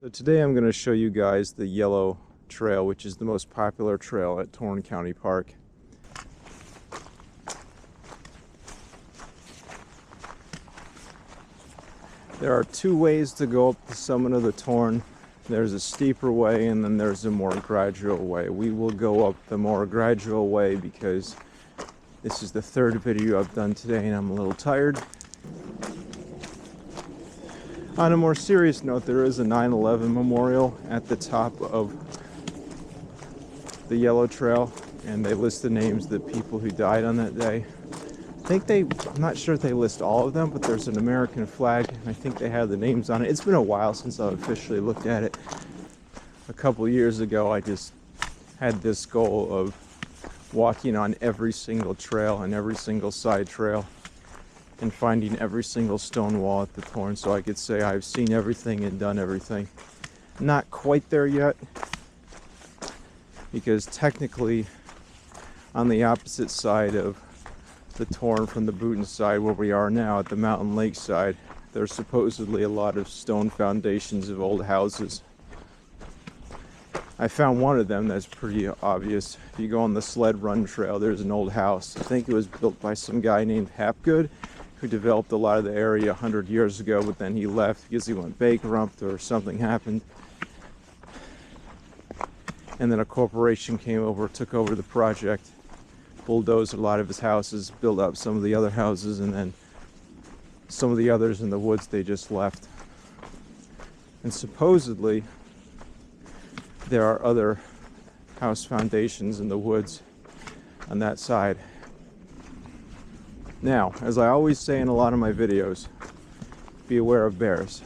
So today I'm going to show you guys the yellow trail, which is the most popular trail at Tourne County Park. There are two ways to go up the summit of the Tourne. There's a steeper way and then there's a more gradual way. We will go up the more gradual way because this is the third video I've done today and I'm a little tired. On a more serious note, there is a 9/11 memorial at the top of the yellow trail, and they list the names of the people who died on that day. I'm not sure if they list all of them, but there's an American flag, and I think they have the names on it. It's been a while since I've officially looked at it. A couple years ago, I just had this goal of walking on every single trail and every single side trail and finding every single stone wall at the Tourne so I could say I've seen everything and done everything. Not quite there yet, because technically on the opposite side of the Tourne from the Booten side, where we are now at the Mountain Lake side, there's supposedly a lot of stone foundations of old houses. I found one of them that's pretty obvious. If you go on the sled run trail, there's an old house. I think it was built by some guy named Hapgood, who developed a lot of the area 100 years ago, but then he left because he went bankrupt or something happened. And then a corporation came over, took over the project, bulldozed a lot of his houses, built up some of the other houses, and then some of the others in the woods they just left. And supposedly there are other house foundations in the woods on that side. Now, as I always say in a lot of my videos, be aware of bears.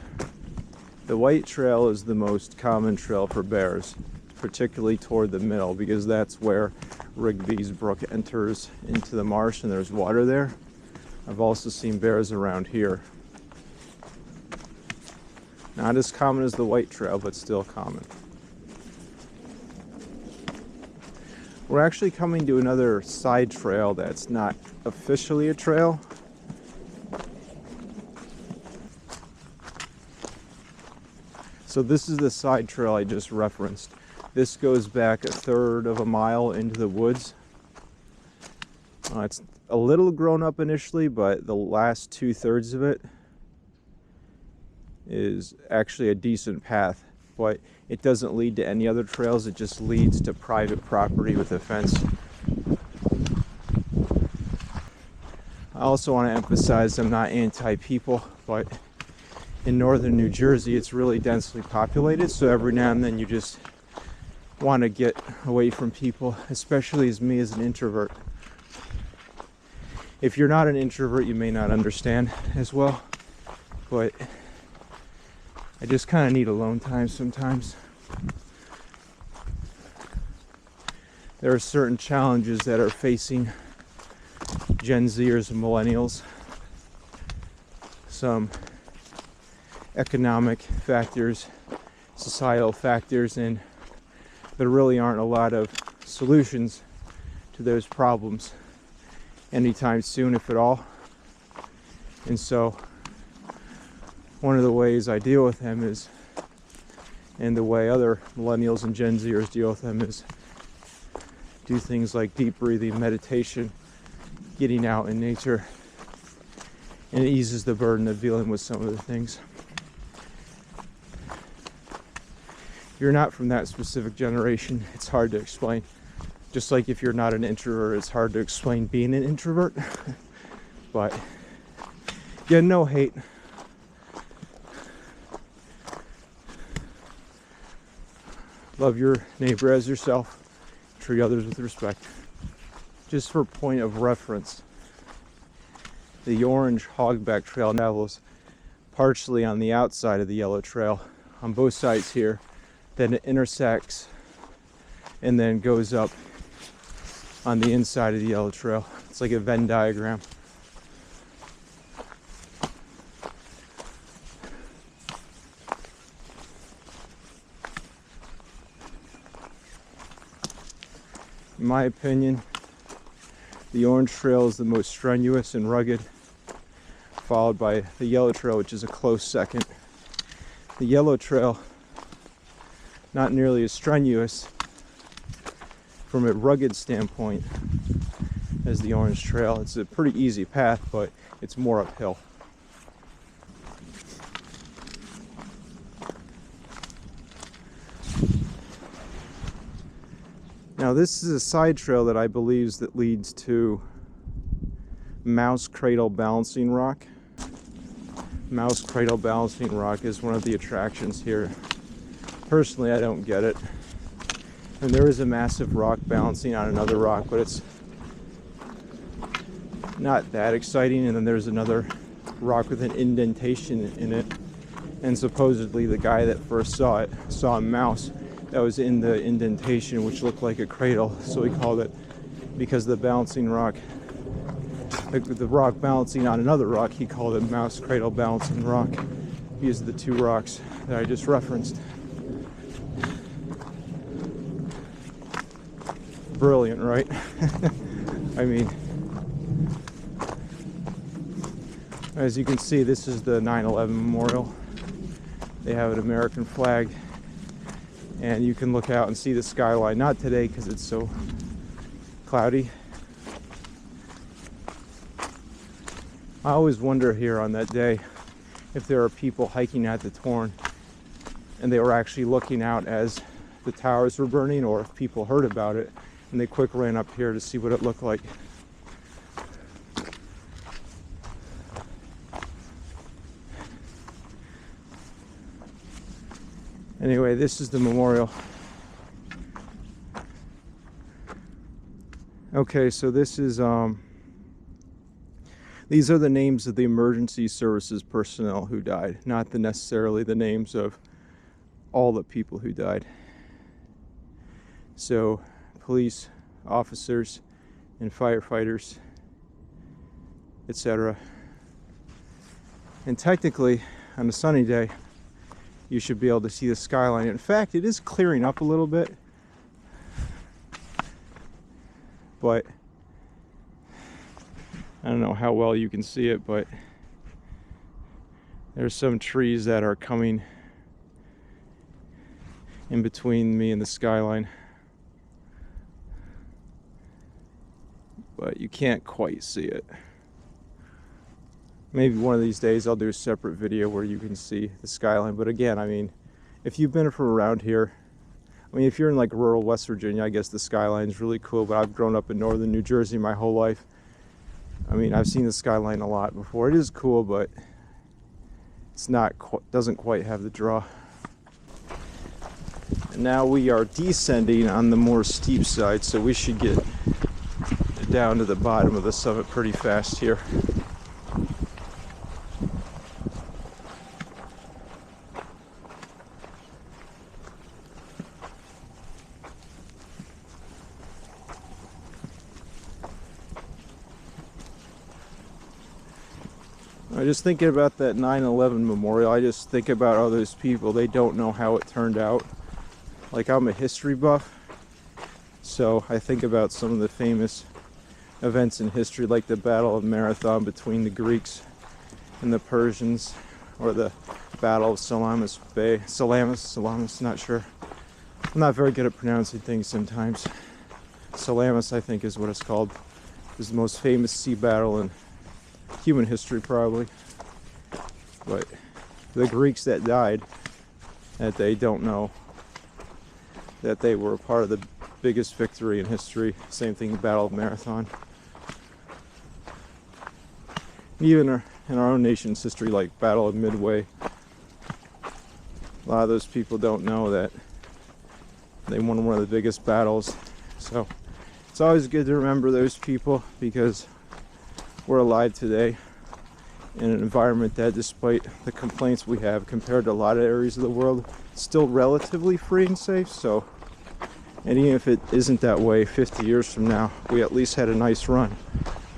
The white trail is the most common trail for bears, particularly toward the middle, because that's where Rigby's Brook enters into the marsh and there's water there. I've also seen bears around here. Not as common as the white trail, but still common. We're actually coming to another side trail that's not officially a trail. So this is the side trail I just referenced. This goes back a third of a mile into the woods. It's a little grown up initially, but the last 2/3 of it is actually a decent path. But it doesn't lead to any other trails, it just leads to private property with a fence. I also want to emphasize I'm not anti-people, but in northern New Jersey it's really densely populated, so every now and then you just want to get away from people, especially as me as an introvert. If you're not an introvert, you may not understand as well, but I just kind of need alone time sometimes. There are certain challenges that are facing Gen Zers and millennials. Some economic factors, societal factors, and there really aren't a lot of solutions to those problems anytime soon, if at all. And so one of the ways I deal with them is, and the way other millennials and Gen Zers deal with them, is do things like deep breathing, meditation, getting out in nature, and it eases the burden of dealing with some of the things. If you're not from that specific generation, it's hard to explain. Just like if you're not an introvert, it's hard to explain being an introvert. But yeah, no hate. Love your neighbor as yourself. Treat others with respect. Just for point of reference, the orange hogback trail travels partially on the outside of the yellow trail on both sides here. Then it intersects and then goes up on the inside of the yellow trail. It's like a Venn diagram. In my opinion, the orange trail is the most strenuous and rugged, followed by the yellow trail, which is a close second. The yellow trail not nearly as strenuous from a rugged standpoint as the Orange Trail. It's a pretty easy path, but it's more uphill. Now this is a side trail that I believe that leads to Mouse Cradle Balancing Rock. Mouse Cradle Balancing Rock is one of the attractions here. Personally, I don't get it. And there is a massive rock balancing on another rock, but it's not that exciting. And then there's another rock with an indentation in it. And supposedly the guy that first saw it saw a mouse that was in the indentation, which looked like a cradle. So he called it, because the balancing rock, the rock balancing on another rock, he called it Mouse Cradle Balancing Rock. These are the two rocks that I just referenced. Brilliant, right? I mean, as you can see, this is the 9/11 memorial. They have an American flag, and you can look out and see the skyline. Not today because it's so cloudy. I always wonder here on that day if there are people hiking at the Tourne and they were actually looking out as the towers were burning, or if people heard about it and they quick ran up here to see what it looked like. Anyway, this is the memorial. Okay, so this is these are the names of the emergency services personnel who died, not necessarily the names of all the people who died. So police, officers, and firefighters, etc. And technically, on a sunny day, you should be able to see the skyline. In fact, it is clearing up a little bit, but I don't know how well you can see it, but there's some trees that are coming in between me and the skyline, but you can't quite see it. Maybe one of these days I'll do a separate video where you can see the skyline. But again, I mean, if you've been from around here, I mean, if you're in like rural West Virginia, I guess the skyline's really cool, but I've grown up in northern New Jersey my whole life. I mean, I've seen the skyline a lot before. It is cool, but it's not, doesn't quite have the draw. And now we are descending on the more steep side, so we should get down to the bottom of the summit pretty fast here. I'm just thinking about that 9/11 memorial. I just think about all those people. They don't know how it turned out. Like, I'm a history buff, so I think about some of the famous events in history, like the Battle of Marathon between the Greeks and the Persians, or the Battle of Salamis Bay. Salamis, not sure. I'm not very good at pronouncing things sometimes. Salamis, I think, is what it's called. It was the most famous sea battle in human history, probably. But the Greeks that died that day don't know that they were a part of the biggest victory in history. Same thing, the Battle of Marathon. Even in our own nation's history, like Battle of Midway, a lot of those people don't know that they won one of the biggest battles. So it's always good to remember those people, because we're alive today in an environment that, despite the complaints we have compared to a lot of areas of the world, it's still relatively free and safe. So, and even if it isn't that way 50 years from now, we at least had a nice run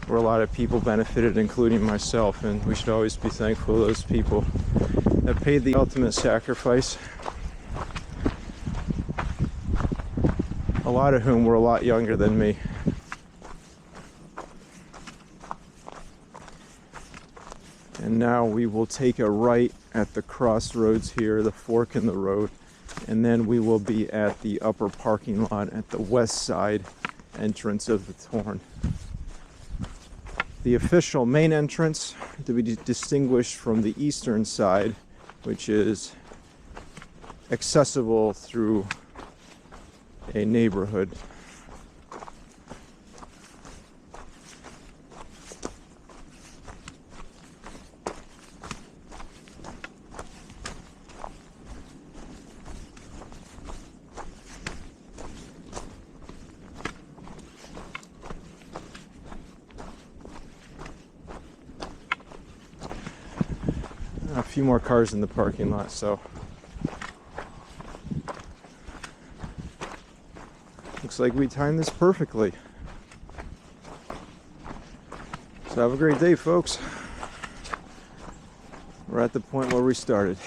where a lot of people benefited, including myself, and we should always be thankful to those people that paid the ultimate sacrifice, a lot of whom were a lot younger than me. And now we will take a right at the crossroads here, the fork in the road, And then we will be at the upper parking lot at the west side entrance of the Tourne. The official main entrance to be distinguished from the eastern side, which is accessible through a neighborhood. A few more cars in the parking lot, so looks like we timed this perfectly. So have a great day, folks. We're at the point where we started.